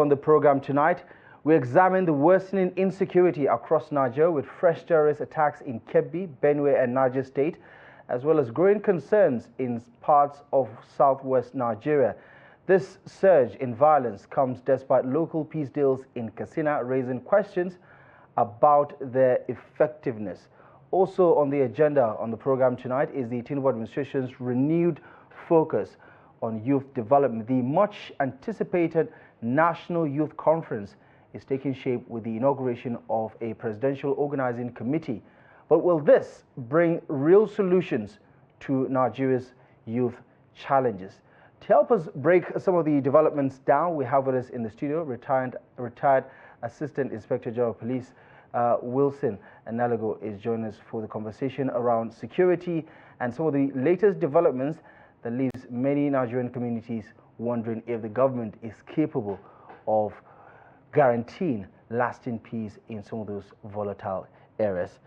on the program tonight, we examine the worsening insecurity across Nigeria with fresh terrorist attacks in Kebbi, Benue and Niger State, as well as growing concerns in parts of southwest Nigeria. This surge in violence comes despite local peace deals in Katsina raising questions about their effectiveness. Also on the agenda on the program tonight is the Tinubu administration's renewed focus on youth development. The much anticipated National Youth Conference is taking shape with the inauguration of a presidential organizing committee. But will this bring real solutions to Nigeria's youth challenges? To help us break some of the developments down, we have with us in the studio retired Assistant Inspector General of Police Wilson Inalegwu is joining us for the conversation around security and some of the latest developments that leaves many Nigerian communities wondering if the government is capable of guaranteeing lasting peace in some of those volatile areas.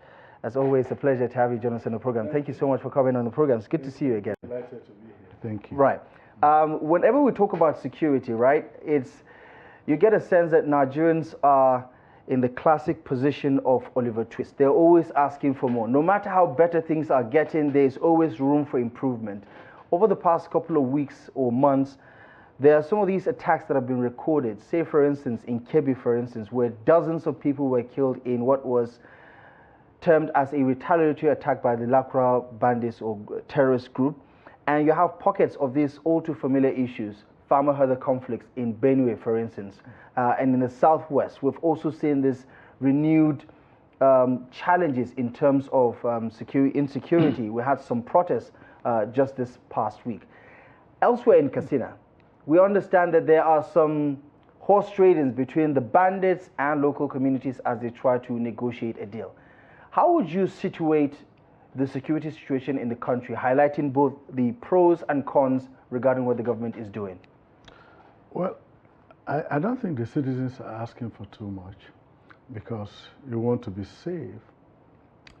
As always, a pleasure to have you join us on the program. Thank you so much for coming on the program. It's good to see you again. Pleasure to be here. Thank you. Right. Whenever we talk about security, right, you get a sense that Nigerians are in the classic position of Oliver Twist. They're always asking for more. No matter how better things are getting, there's always room for improvement. Over the past couple of weeks or months, there are some of these attacks that have been recorded. Say, for instance, in Kebbi, for instance, where dozens of people were killed in what was termed as a retaliatory attack by the Lakra bandits or terrorist group. And you have pockets of these all too familiar issues, farmer-herder conflicts in Benue, for instance, and in the southwest. We've also seen this renewed challenges in terms of insecurity. We had some protests just this past week. Elsewhere in Katsina, we understand that there are some horse tradings between the bandits and local communities as they try to negotiate a deal. How would you situate the security situation in the country, highlighting both the pros and cons regarding what the government is doing? Well, I don't think the citizens are asking for too much, because you want to be safe,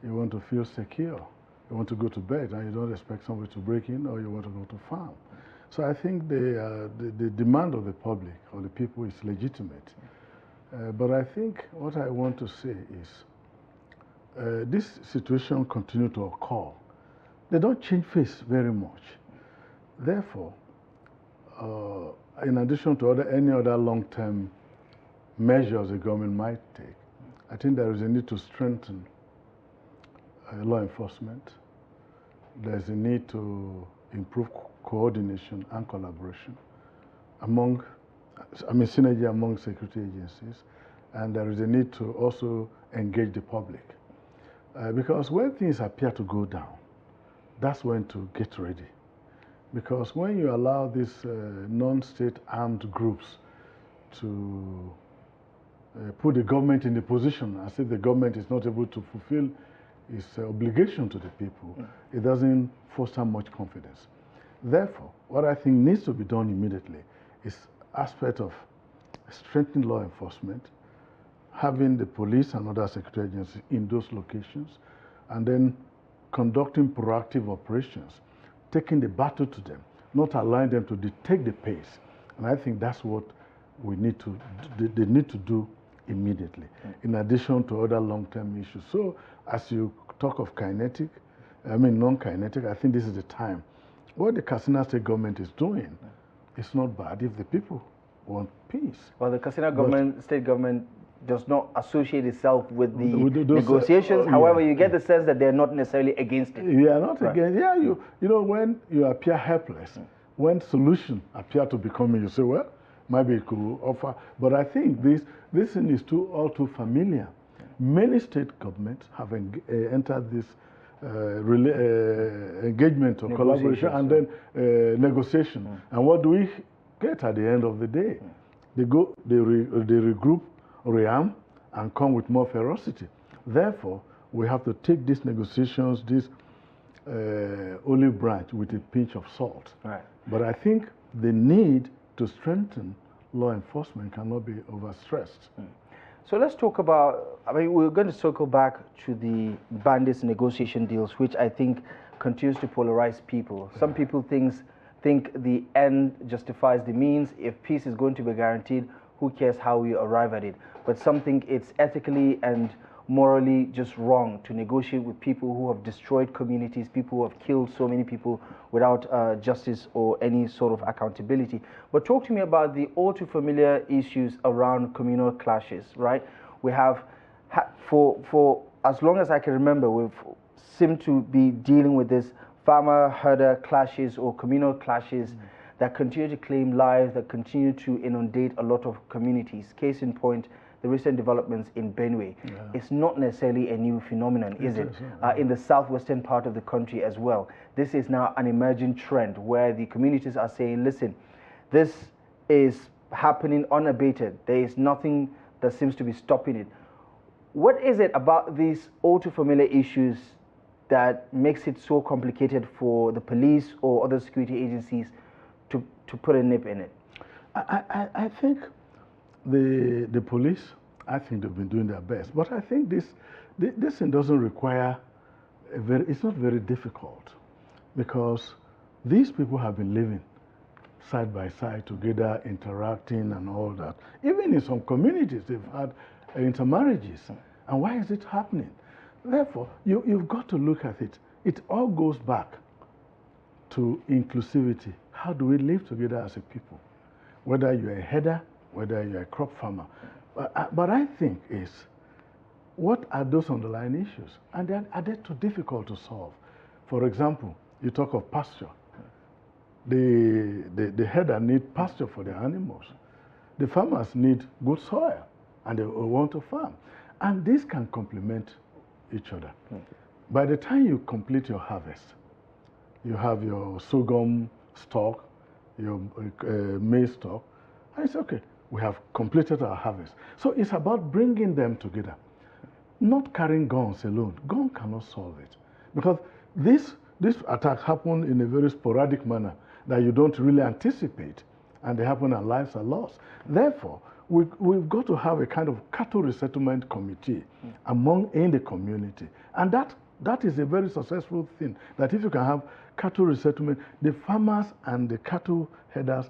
you want to feel secure, you want to go to bed and you don't expect somebody to break in, or you want to go to farm. So I think the demand of the public or the people is legitimate. But I think what I want to say is this situation continues to occur. They don't change face very much. Therefore, in addition to any other long-term measures the government might take, I think there is a need to strengthen law enforcement. There's a need to improve coordination and collaboration synergy among security agencies, and there is a need to also engage the public. Because when things appear to go down, that's when to get ready. Because when you allow these non-state armed groups to put the government in the position as if the government is not able to fulfill its obligation to the people, it doesn't foster much confidence. Therefore, what I think needs to be done immediately is aspect of strengthening law enforcement, having the police and other security agencies in those locations, and then conducting proactive operations, taking the battle to them, not allowing them to dictate the pace. And I think that's what we need to, they need to do immediately, in addition to other long-term issues. So as you talk of non-kinetic, I think this is the time. What the Katsina State government is doing is not bad if the people want peace. Well, the Katsina state government does not associate itself with the negotiations. However, you get the sense that they're not necessarily against it. Yeah, not against. Yeah, you know, when you appear helpless, when solutions appear to be coming, you say, well, maybe it could offer. But I think this thing is all too familiar. Many state governments have entered this engagement or collaboration and then negotiation. And what do we get at the end of the day? They regroup, rearm, and come with more ferocity. Therefore, we have to take these negotiations, this olive branch, with a pinch of salt. Right. But I think the need to strengthen law enforcement cannot be overstressed. So let's talk about, we're going to circle back to the bandits negotiation deals, which I think continues to polarize people. Some people think the end justifies the means. If peace is going to be guaranteed, who cares how we arrive at it? But something it's ethically and morally just wrong to negotiate with people who have destroyed communities, people who have killed so many people without justice or any sort of accountability. But talk to me about the all too familiar issues around communal clashes, right? We have, for as long as I can remember, we've seemed to be dealing with this farmer-herder clashes or communal clashes that continue to claim lives, that continue to inundate a lot of communities. Case in point, the recent developments in Benue. Yeah. It's not necessarily a new phenomenon, is it? In the southwestern part of the country as well. This is now an emerging trend where the communities are saying, listen, this is happening unabated. There is nothing that seems to be stopping it. What is it about these all too familiar issues that makes it so complicated for the police or other security agencies to put a nip in it? I think the police, I think they've been doing their best. But I think this thing doesn't require it's not very difficult, because these people have been living side by side together, interacting and all that. Even in some communities, they've had intermarriages. And why is it happening? Therefore, you've got to look at it. It all goes back to inclusivity. How do we live together as a people? Whether you're a header, whether you're a crop farmer. But I think is, what are those underlying issues? And then are they too difficult to solve? For example, you talk of pasture. The header need pasture for their animals. The farmers need good soil, and they want to farm. And this can complement each other. By the time you complete your harvest, you have your sorghum stock, your maize stock, and it's okay. We have completed our harvest. So it's about bringing them together, not carrying guns alone. Gun cannot solve it, because this attack happened in a very sporadic manner that you don't really anticipate, and they happen and lives are lost. Therefore, we've got to have a kind of cattle resettlement committee in the community, and that is a very successful thing. That if you can have cattle resettlement, the farmers and the cattle headers,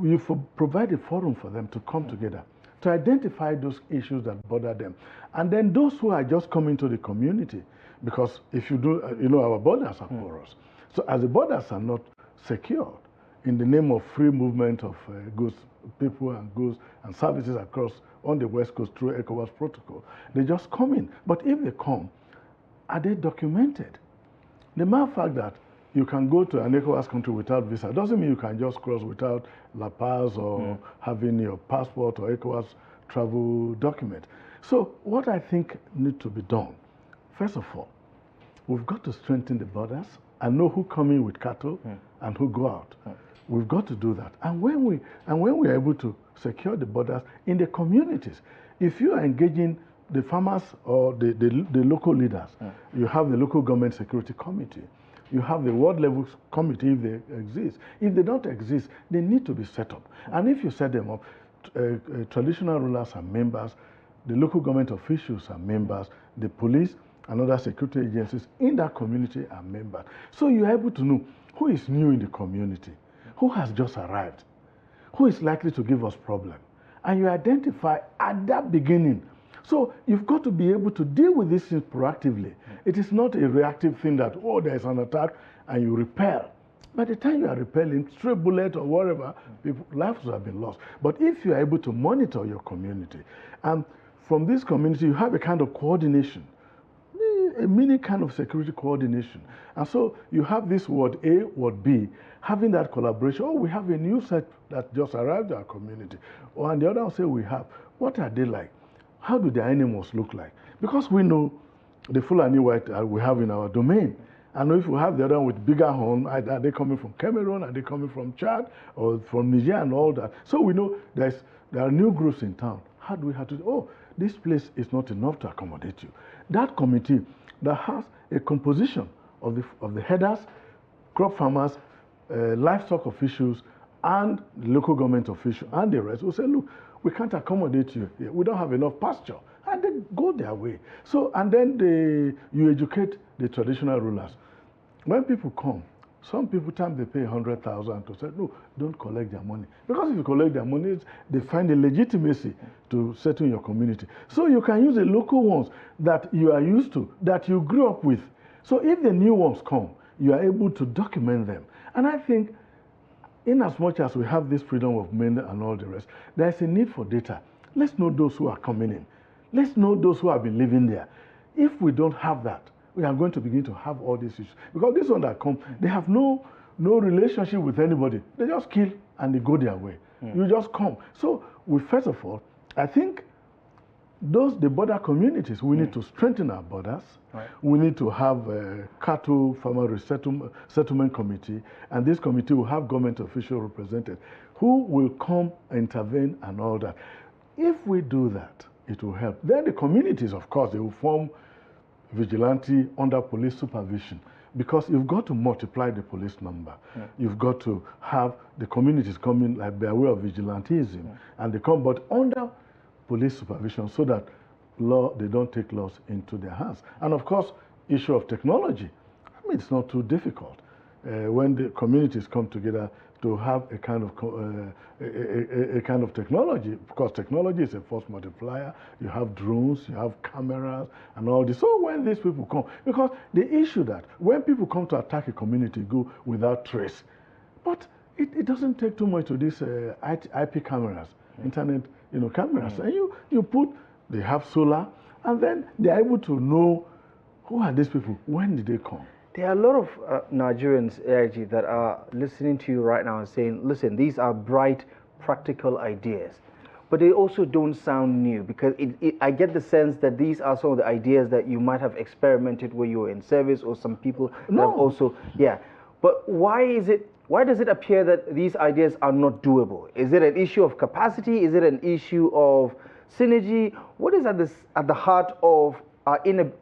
you provide a forum for them to come together to identify those issues that bother them. And then those who are just coming to the community, because if you do, our borders are porous. So as the borders are not secured, in the name of free movement of goods, people and goods and services across on the West Coast through ECOWAS protocol, they just come in. But if they come, are they documented? The mere fact that you can go to an ECOWAS country without visa doesn't mean you can just cross without La Paz or having your passport or ECOWAS travel document. So what I think needs to be done, first of all, we've got to strengthen the borders and know who come in with cattle and who go out. We've got to do that. And when we are able to secure the borders in the communities, if you are engaging the farmers or the local leaders, you have the local government security committee, you have the world level committee if they exist. If they don't exist, they need to be set up. And if you set them up, traditional rulers are members, the local government officials are members, the police and other security agencies in that community are members. So you're able to know who is new in the community, who has just arrived, who is likely to give us problem. And you identify at that beginning. So you've got to be able to deal with these things proactively. It is not a reactive thing that, there's an attack and you repel. By the time you are repelling, stray bullet or whatever, lives have been lost. But if you are able to monitor your community, and from this community you have a kind of coordination, a mini kind of security coordination. And so you have this ward A, ward B, having that collaboration. We have a new set that just arrived in our community. And the other will say we have. What are they like? How do the animals look like? Because we know the Fulani white we have in our domain. And if we have the other one with bigger horn, are they coming from Cameroon? Are they coming from Chad or from Niger and all that? So we know there are new groups in town. How do we have to, this place is not enough to accommodate you. That committee that has a composition of the headers, crop farmers, livestock officials, and local government officials, and the rest will say, look, we can't accommodate you here. We don't have enough pasture. And they go their way. So, and then you educate the traditional rulers. When people come, Some people, time they pay 100,000 to say, no, don't collect their money. Because if you collect their money, they find a legitimacy to settle in your community. So you can use the local ones that you are used to, that you grew up with. So if the new ones come, you are able to document them. And I think, in as much as we have this freedom of movement and all the rest, there's a need for data. Let's know those who are coming in. Let's know those who have been living there. If we don't have that, we are going to begin to have all these issues. Because these ones that come, they have no relationship with anybody. They just kill and they go their way. You just come. So, first of all, I think the border communities, we need to strengthen our borders. Right. We need to have a cattle farmer settlement committee, and this committee will have government officials represented who will come, intervene, and all that. If we do that, it will help. Then the communities, of course, they will form vigilante under police supervision, because you've got to multiply the police number. You've got to have the communities coming like by way of vigilantism, and they come, but under police supervision, so that they don't take laws into their hands. And of course, issue of technology. I mean, it's not too difficult when the communities come together to have a kind of technology, because technology is a force multiplier. You have drones, you have cameras, and all this. So when these people come, because the issue that when people come to attack a community, go without trace. But it doesn't take too much to these IP cameras, internet, cameras. And you put, they have solar, and then they are able to know who are these people, when did they come. There are a lot of Nigerians, AIG, that are listening to you right now and saying, listen, these are bright, practical ideas. But they also don't sound new, because I get the sense that these are some of the ideas that you might have experimented when you were in service, or some people that have also, But why does it appear that these ideas are not doable? Is it an issue of capacity? Is it an issue of synergy? What is at the heart of our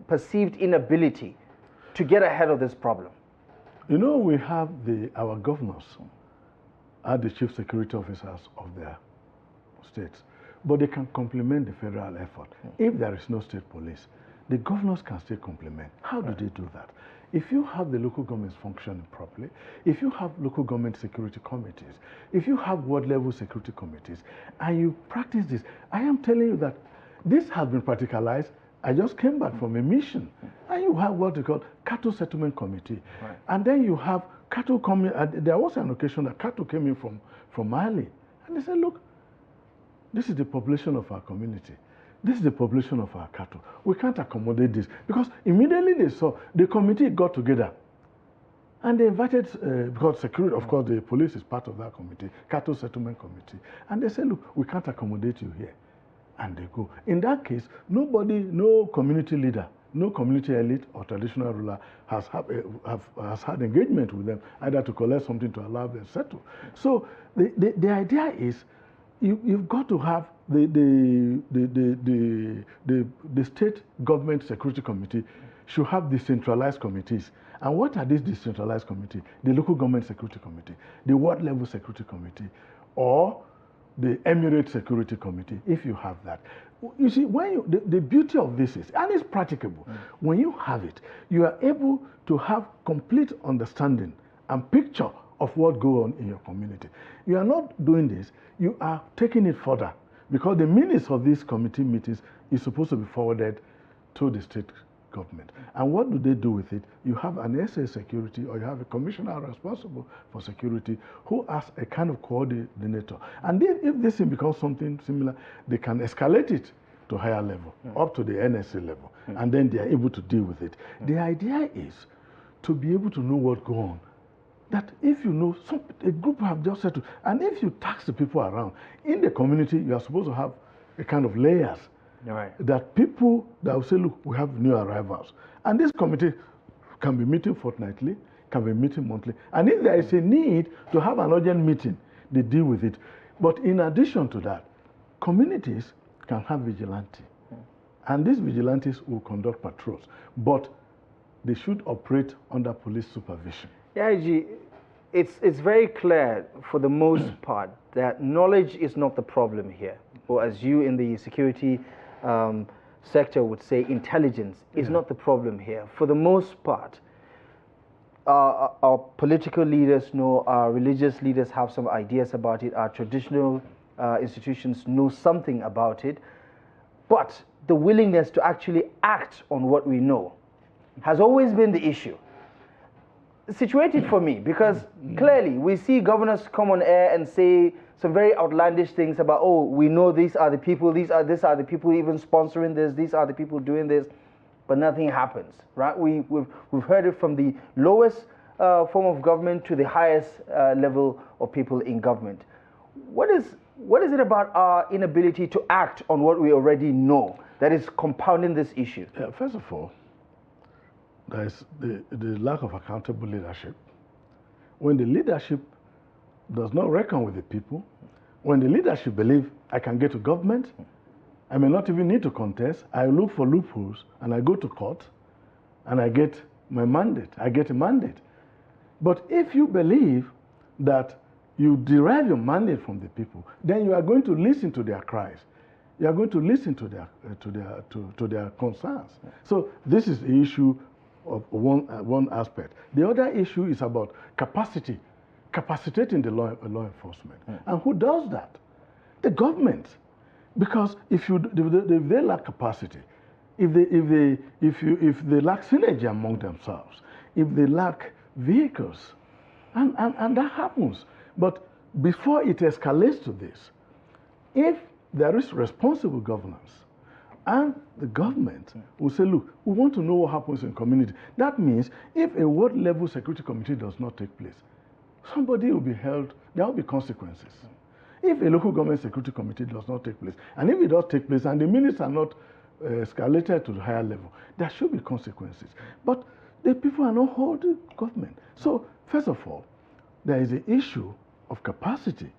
perceived inability to get ahead of this problem? We have our governors are the chief security officers of their states, but they can complement the federal effort. If there is no state police, the governors can still complement. How do they do that? If you have the local governments functioning properly, if you have local government security committees, if you have ward-level security committees, and you practice this, I am telling you that this has been practicalized. I just came back from a mission, and you have what they call cattle settlement committee, and then you have cattle coming. There was an occasion that cattle came in from Mali, and they said, look, this is the population of our community. This is the population of our cattle. We can't accommodate this, because immediately they saw, the committee got together, and they invited, because security, of course, the police is part of that committee, cattle settlement committee, and they said, look, we can't accommodate you here. And they go. In that case, no community leader, no community elite or traditional ruler has had engagement with them, either to collect something to allow them to settle. So the idea is, you've got to have the state government security committee should have decentralized committees. And what are these decentralized committees? The local government security committee, the ward level security committee, or the Emirate Security Committee, if you have that. You see, the beauty of this is, and it's practicable, when you have it, you are able to have complete understanding and picture of what goes on in your community. You are not doing this, you are taking it further, because the minutes of these committee meetings is supposed to be forwarded to the state government. And what do they do with it? You have an SA security, or you have a commissioner responsible for security who has a kind of coordinator. And if this thing becomes something similar, they can escalate it to higher level, up to the NSA level, and then they are able to deal with it. The idea is to be able to know what goes on. That if you know, a group have just settled, and if you tax the people around, in the community, you are supposed to have a kind of layers. That people that will say, look, we have new arrivals. And this committee can be meeting fortnightly, can be meeting monthly. And if there is a need to have an urgent meeting, they deal with it. But in addition to that, communities can have vigilante. And these vigilantes will conduct patrols. But they should operate under police supervision. Yeah, it's very clear for the most part that knowledge is not the problem here. Or as you in the security sector would say, intelligence is not the problem here. For the most part, our political leaders know, our religious leaders have some ideas about it, our traditional institutions know something about it, but the willingness to actually act on what we know has always been the issue. Situated for me, because clearly we see governors come on air and say some very outlandish things about, oh, we know these are the people, these are the people even sponsoring this, these are the people doing this, but nothing happens, right? We've heard it from the lowest form of government to the highest level of people in government. What is it about our inability to act on what we already know that is compounding this issue? First of all, there is the lack of accountable leadership. When the leadership does not reckon with the people, when the leadership believes I can get to government, I may not even need to contest, I look for loopholes and I go to court and I get my mandate, I get a mandate. But if you believe that you derive your mandate from the people, then you are going to listen to their cries. You are going to listen to their concerns. So this is the issue of one aspect. The other issue is about capacity, capacitating the law enforcement. And who does that? The government. Because if they lack capacity, if they lack synergy among themselves, if they lack vehicles, and that happens. But before it escalates to this, if there is responsible governance, and the government will say, look, we want to know what happens in community. That means if a ward level security committee does not take place, somebody will be held, there will be consequences. If a local government security committee does not take place, and if it does take place and the minutes are not escalated to the higher level, there should be consequences. But the people are not holding government. So first of all, there is the issue of capacity.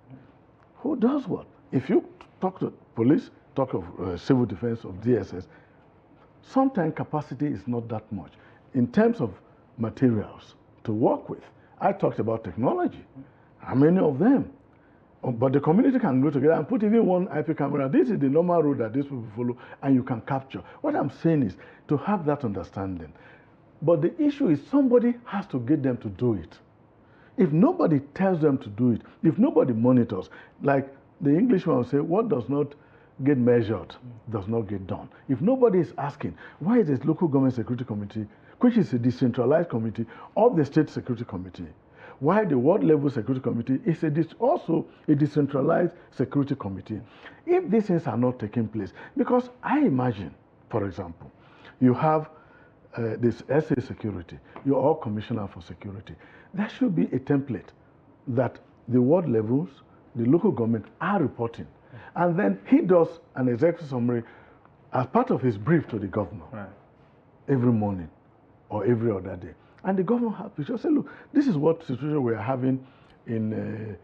Who does what? If you talk to police, talk of civil defense, of DSS, sometimes capacity is not that much. In terms of materials to work with, I talked about technology. How many of them? But the community can go together and put even one IP camera. This is the normal road that these people follow, and you can capture. What I'm saying is to have that understanding. But the issue is somebody has to get them to do it. If nobody tells them to do it, if nobody monitors, like the Englishman will say, what does not get measured does not get done. If nobody is asking, why is this local government security committee, which is a decentralized committee of the state security committee, why the ward level security committee is also a decentralized security committee? If these things are not taking place, because I imagine, for example, you have this SA security, you're all commissioner for security. There should be a template that the ward levels, the local government are reporting. And then he does an executive summary as part of his brief to the governor every morning or every other day. And the governor has to just say, look, this is what situation we are having in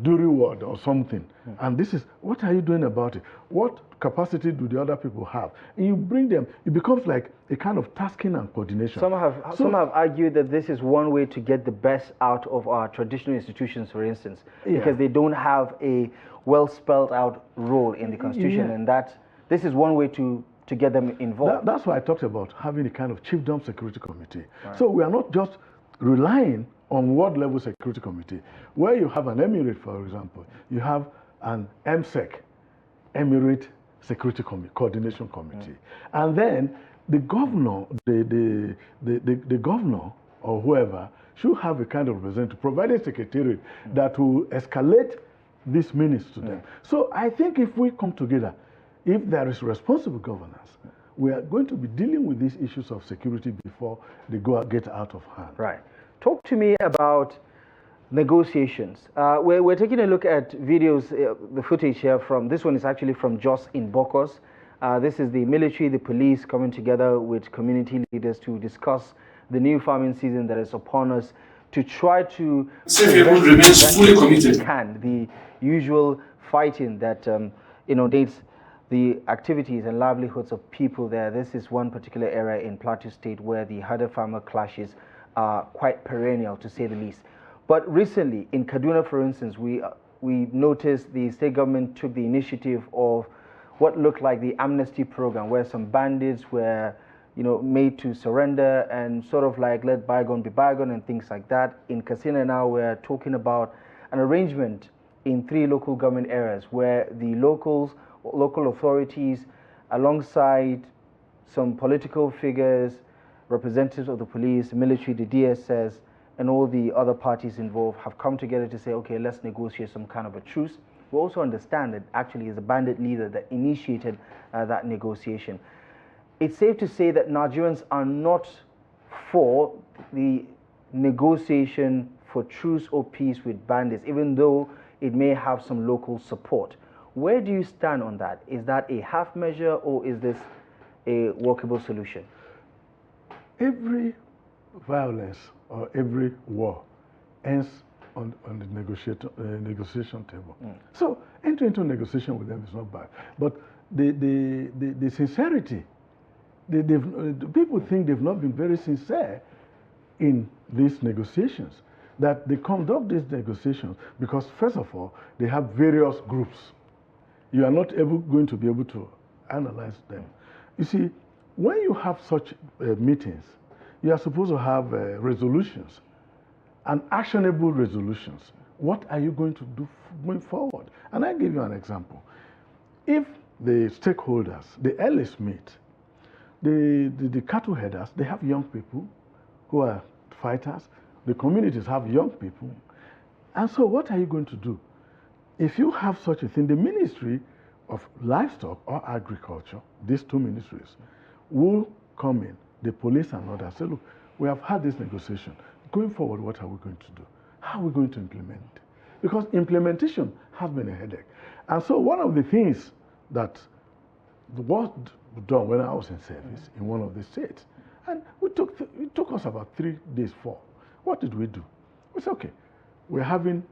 Duri ward or something. And this is, what are you doing about it? What capacity do the other people have? And you bring them, it becomes like a kind of tasking and coordination. Some have argued that this is one way to get the best out of our traditional institutions, for instance, because they don't have a well spelled out role in the Constitution, and that this is one way to get them involved. That's why I talked about having a kind of chiefdom security committee. So we are not just relying on ward level security committee, where you have an emirate, for example, you have an MSEC, Emirate Security Coordination Committee, and then the governor, the governor or whoever should have a kind of representative, provided secretariat that will escalate these minutes to them. So I think if we come together, if there is responsible governance, we are going to be dealing with these issues of security before they get out of hand. Right. Talk to me about negotiations. We're taking a look at videos, the footage here from, this one is actually from Jos in Bokos. This is the military, the police coming together with community leaders to discuss the new farming season that is upon us, to try to remains fully committed. The usual fighting that inundates the activities and livelihoods of people there. This is one particular area in Plateau State where the herder-farmer clashes are quite perennial, to say the least. But recently, in Kaduna, for instance, we noticed the state government took the initiative of what looked like the amnesty program, where some bandits were made to surrender and sort of like let bygone be bygone and things like that. In Katsina now, we're talking about an arrangement in 3 local government areas where the local authorities, alongside some political figures, representatives of the police, military, the DSS, and all the other parties involved have come together to say, okay, let's negotiate some kind of a truce. We also understand that actually it's a bandit leader that initiated that negotiation. It's safe to say that Nigerians are not for the negotiation for truce or peace with bandits, even though it may have some local support. Where do you stand on that? Is that a half measure, or is this a workable solution? Every violence or every war ends on the negotiation table. So entering into negotiation with them is not bad. But the sincerity, people think they've not been very sincere in these negotiations, that they conduct these negotiations because, first of all, they have various groups. You are not going to be able to analyze them. You see, when you have such meetings, you are supposed to have resolutions and actionable resolutions. What are you going to do going forward? And I give you an example. If the stakeholders, the earliest meet, the cattle headers, they have young people who are fighters. The communities have young people. And so what are you going to do? If you have such a thing, the Ministry of Livestock or Agriculture, these 2 ministries, will come in, the police and others, say, look, we have had this negotiation. Going forward, what are we going to do? How are we going to implement it? Because implementation has been a headache. And so one of the things that was done when I was in service in one of the states, and it took us about 3 days, 4. What did we do? We said, okay, we're having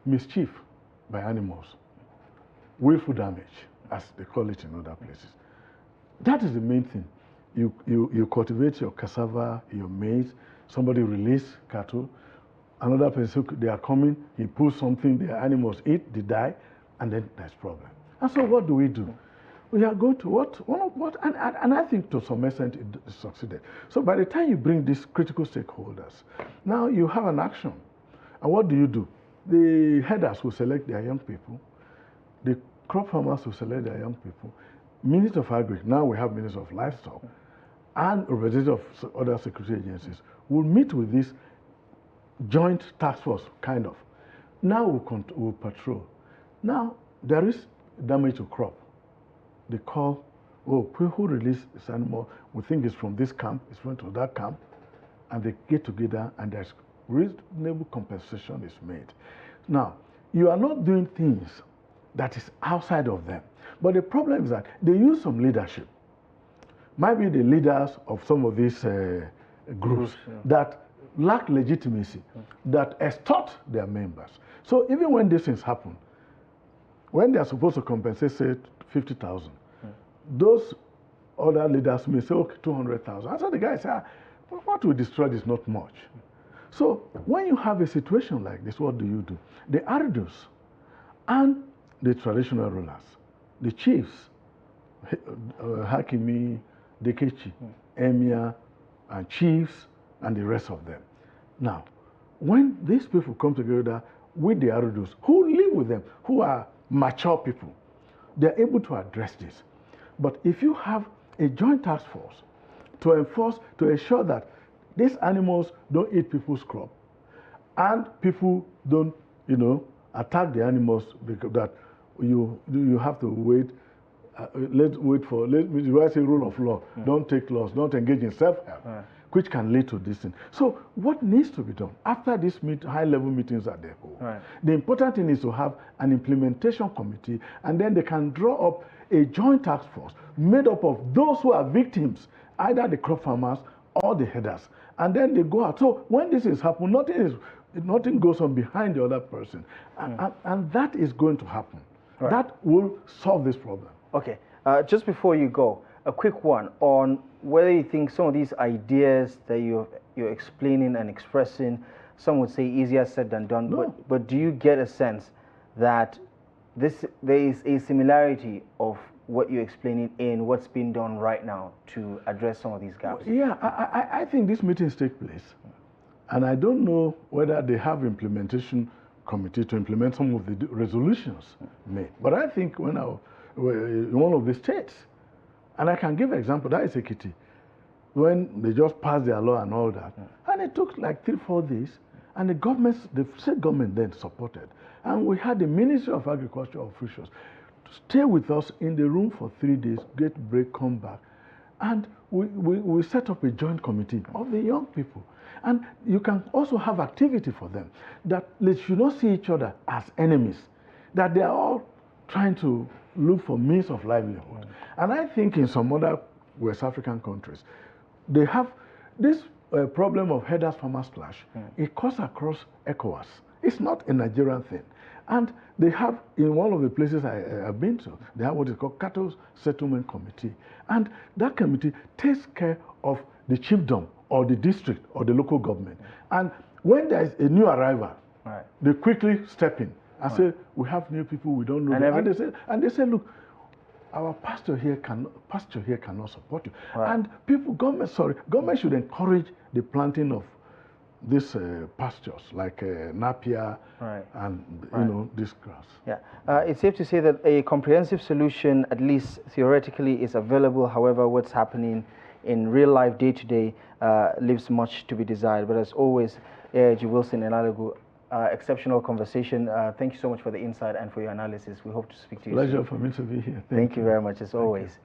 mischief by animals, willful damage, as they call it in other places. That is the main thing. You cultivate your cassava, your maize, somebody release cattle, another person, they are coming, he pulls something, the animals eat, they die, and then there's problem. And so what do? We are going to and I think to some extent it succeeded. So by the time you bring these critical stakeholders, now you have an action. And what do? The headers will select their young people, the crop farmers will select their young people, Minister of Agri, now we have Minister of Livestock, and representatives of other security agencies will meet with this joint task force, kind of. Now we'll patrol. Now there is damage to crop. They call, who released this animal? We think it's from this camp, it's from to that camp, and they get together and there's reasonable compensation is made. Now, you are not doing things that is outside of them. But the problem is that they use some leadership. Might be the leaders of some of these groups that lack legitimacy, that extort their members. So even when these things happen, when they are supposed to compensate, say, 50,000, those other leaders may say, okay, 200,000. And so the guy says, what we destroyed is not much. So when you have a situation like this, what do? The Ardos and the traditional rulers, the chiefs, Hakimi, Dekechi, Emir, and chiefs, and the rest of them. Now, when these people come together with the Ardos, who live with them, who are mature people, they're able to address this. But if you have a joint task force to ensure that these animals don't eat people's crop, and people don't, attack the animals, because that you have to wait. Let's say rule of law. Don't take laws. Don't engage in self-help, which can lead to this thing. So what needs to be done after these high-level meetings at the whole? The important thing is to have an implementation committee, and then they can draw up a joint task force made up of those who are victims, either the crop farmers or the headers, and then they go out. So when this is happening, nothing goes on behind the other person, and that is going to happen. That will solve this problem. Okay, just before you go, a quick one on whether you think some of these ideas that you're explaining and expressing, some would say easier said than done, but do you get a sense that there is a similarity of what you're explaining in what's being done right now to address some of these gaps? Yeah, I think these meetings take place, and I don't know whether they have implementation committee to implement some of the resolutions made. But I think when in one of the states, and I can give an example, that is Ekiti, when they just passed their law and all that, and it took like 3-4 days, and the state government then supported, and we had the Ministry of Agriculture officials to stay with us in the room for 3 days, get break, come back, and we set up a joint committee of the young people. And you can also have activity for them, that they should not see each other as enemies, that they are all trying to look for means of livelihood. And I think in some other West African countries, they have this problem of herders farmers clash. It cuts across ECOWAS. It's not a Nigerian thing. And they have, in one of the places I've been to, they have what is called Cattle Settlement Committee. And that committee takes care of the chiefdom or the district or the local government. And when there is a new arrival, they quickly step in and say, we have new people, we don't know. And they say, look, our pasture here cannot support you. And government should encourage the planting of these pastures like napier and this grass. Yeah, it's safe to say that a comprehensive solution, at least theoretically, is available. However, what's happening in real life, day to day, leaves much to be desired. But as always, A.I.G. Wilson and Inalegwu, exceptional conversation. Thank you so much for the insight and for your analysis. We hope to speak to you soon. Pleasure for me to be here. Thank you very much, as always.